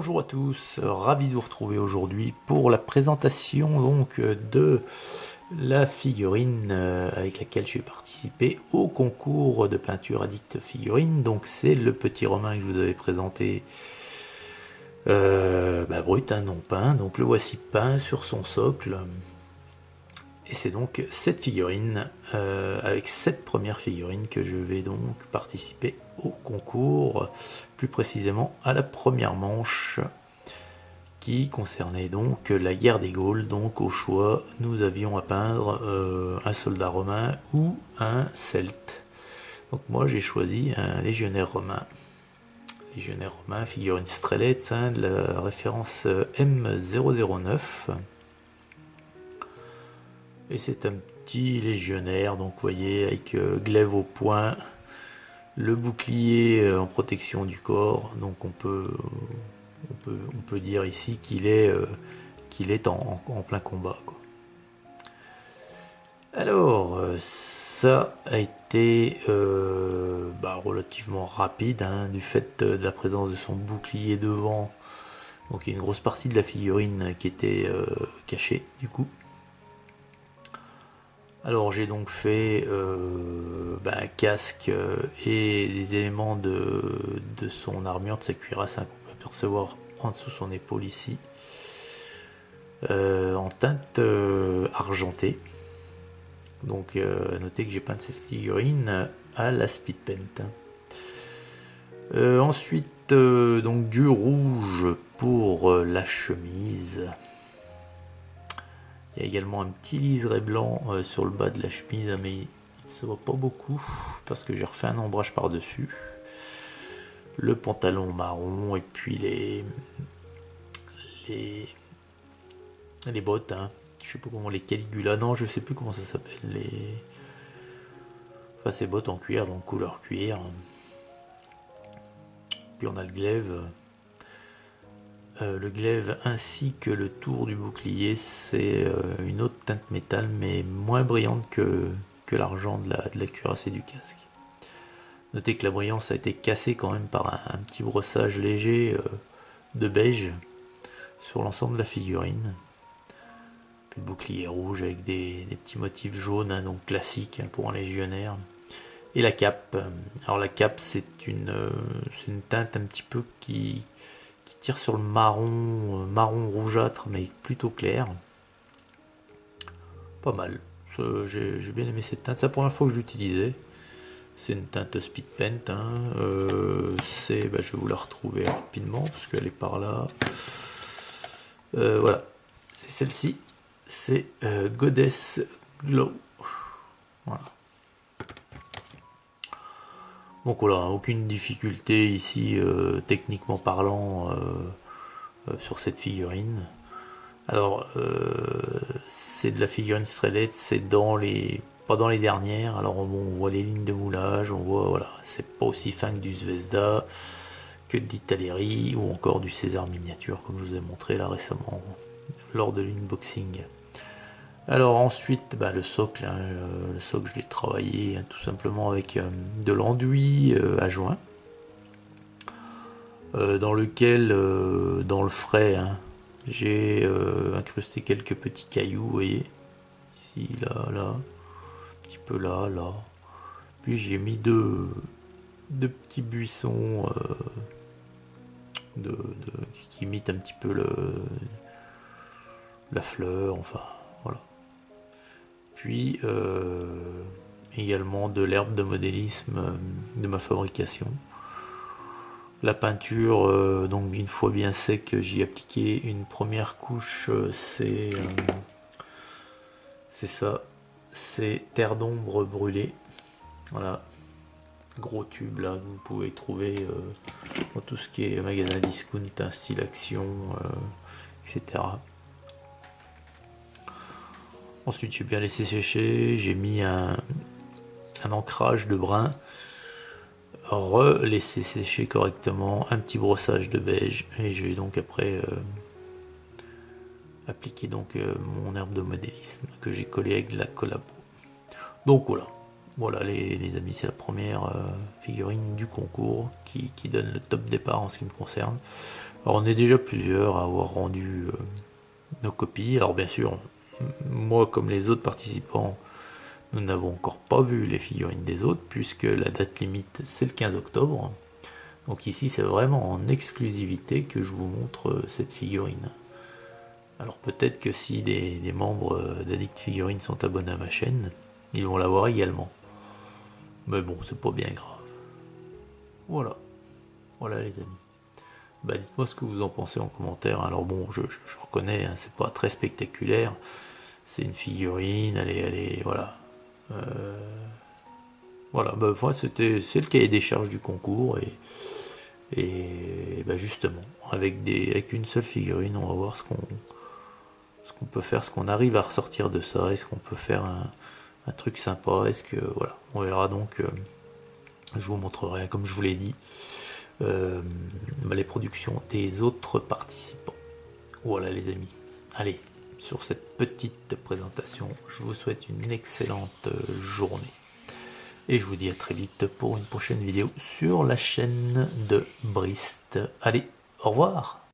Bonjour à tous, ravi de vous retrouver aujourd'hui pour la présentation donc de la figurine avec laquelle je vais participer au concours de peinture Addict Figurine. Donc c'est le petit Romain que je vous avais présenté brut, non peint. Donc le voici peint sur son socle. Et c'est donc cette figurine, avec cette première figurine que je vais donc participer au concours, plus précisément à la première manche qui concernait donc la guerre des Gaules. Donc au choix, nous avions à peindre un soldat romain ou un celte. Donc moi j'ai choisi un légionnaire romain. Légionnaire romain, figurine Strelets, de la référence M009. Et c'est un petit légionnaire, donc vous voyez, avec glaive au poing, le bouclier en protection du corps. Donc on peut dire ici qu'il est en plein combat, quoi. Alors ça a été relativement rapide, du fait de la présence de son bouclier devant. Donc il y a une grosse partie de la figurine qui était cachée du coup. Alors j'ai donc fait un casque et des éléments de son armure, de sa cuirasse, qu'on peut apercevoir en dessous son épaule ici, en teinte argentée. Donc notez que j'ai peint cette figurine à la speed paint. Ensuite donc du rouge pour la chemise. Il y a également un petit liseré blanc sur le bas de la chemise, mais il ne se voit pas beaucoup parce que j'ai refait un ombrage par dessus. Le pantalon marron et puis les bottes, je sais pas comment, les Caligula, non je sais plus comment ça s'appelle, ces bottes en cuir, donc couleur cuir. Puis on a le glaive ainsi que le tour du bouclier, c'est une autre teinte métal mais moins brillante que l'argent de la cuirasse et du casque. Notez que la brillance a été cassée quand même par un petit brossage léger de beige sur l'ensemble de la figurine. Puis le bouclier rouge avec des petits motifs jaunes, donc classique pour un légionnaire. Et la cape, alors la cape c'est une teinte un petit peu qui tire sur le marron rougeâtre mais plutôt clair. Pas mal, j'ai bien aimé cette teinte, c'est la première fois que je l'utilisais. C'est une teinte speed paint, je vais vous la retrouver rapidement parce qu'elle est par là. Voilà, c'est celle-ci, c'est Goddess Glow. Voilà. Donc voilà, aucune difficulté ici techniquement parlant sur cette figurine. Alors c'est de la figurine Strelets, c'est pas dans les dernières. Alors on voit les lignes de moulage, on voit, voilà, c'est pas aussi fin que du Zvezda, que de l'Italeri ou encore du César miniature comme je vous ai montré là récemment lors de l'unboxing. Alors ensuite le socle, le socle je l'ai travaillé tout simplement avec de l'enduit à joint, dans lequel, dans le frais, j'ai incrusté quelques petits cailloux, vous voyez, ici, là, un petit peu là, puis j'ai mis deux petits buissons qui imitent un petit peu la fleur, enfin, voilà. Puis également de l'herbe de modélisme de ma fabrication. La peinture, donc une fois bien sec, j'y ai appliqué une première couche, c'est ça, c'est terre d'ombre brûlée. Voilà, gros tube là, vous pouvez trouver dans tout ce qui est magasin discount, style action, etc. Ensuite j'ai bien laissé sécher, j'ai mis un ancrage de brun, relaissé sécher correctement, un petit brossage de beige, et j'ai donc après appliqué donc mon herbe de modélisme que j'ai collé avec de la colle à peau. Donc voilà les amis, c'est la première figurine du concours qui donne le top départ en ce qui me concerne. Alors on est déjà plusieurs à avoir rendu nos copies. Alors bien sûr, moi comme les autres participants, nous n'avons encore pas vu les figurines des autres, puisque la date limite c'est le 15 octobre. Donc ici c'est vraiment en exclusivité que je vous montre cette figurine. Alors peut-être que si des membres d'Addict Figurines sont abonnés à ma chaîne, ils vont la voir également. Mais bon, c'est pas bien grave. Voilà. Voilà les amis. Bah dites-moi ce que vous en pensez en commentaire. Alors bon, je reconnais, hein, c'est pas très spectaculaire. C'est une figurine, elle est voilà. Voilà, bah, c'est le cahier des charges du concours et bah, justement, avec une seule figurine, on va voir ce qu'on peut faire, ce qu'on arrive à ressortir de ça, est-ce qu'on peut faire un truc sympa, est-ce que voilà, on verra donc. Je vous montrerai, comme je vous l'ai dit, les productions des autres participants. Voilà les amis. Allez, sur cette petite présentation, je vous souhaite une excellente journée. Et je vous dis à très vite pour une prochaine vidéo sur la chaîne de Brist. Allez, au revoir!